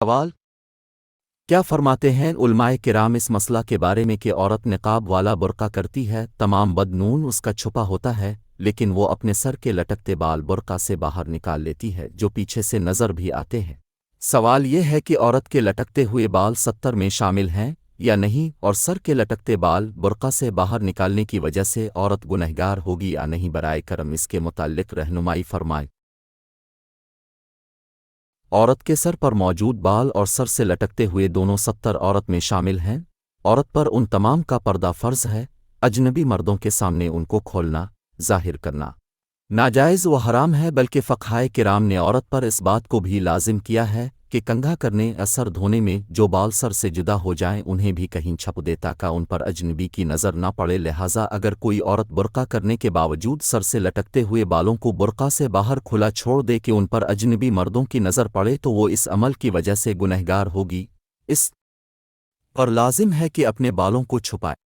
سوال کیا فرماتے ہیں علماء کرام اس مسئلہ کے بارے میں کہ عورت نقاب والا برقع کرتی ہے، تمام بدنون اس کا چھپا ہوتا ہے، لیکن وہ اپنے سر کے لٹکتے بال برقع سے باہر نکال لیتی ہے جو پیچھے سے نظر بھی آتے ہیں۔ سوال یہ ہے کہ عورت کے لٹکتے ہوئے بال 70 میں شامل ہیں یا نہیں، اور سر کے لٹکتے بال برقع سے باہر نکالنے کی وجہ سے عورت گنہگار ہوگی یا نہیں؟ برائے کرم اس کے متعلق رہنمائی فرمائیں۔ عورت کے سر پر موجود بال اور سر سے لٹکتے ہوئے دونوں 70 عورت میں شامل ہیں۔ عورت پر ان تمام کا پردہ فرض ہے۔ اجنبی مردوں کے سامنے ان کو کھولنا، ظاہر کرنا ناجائز و حرام ہے، بلکہ فقہائے کرام نے عورت پر اس بات کو بھی لازم کیا ہے کہ کنگھا کرنے یا سر دھونے میں جو بال سر سے جدا ہو جائیں انہیں بھی کہیں چھپ دے تاکہ ان پر اجنبی کی نظر نہ پڑے۔ لہٰذا اگر کوئی عورت برقع کرنے کے باوجود سر سے لٹکتے ہوئے بالوں کو برقع سے باہر کھلا چھوڑ دے کہ ان پر اجنبی مردوں کی نظر پڑے تو وہ اس عمل کی وجہ سے گنہگار ہوگی۔ اس پر لازم ہے کہ اپنے بالوں کو چھپائے۔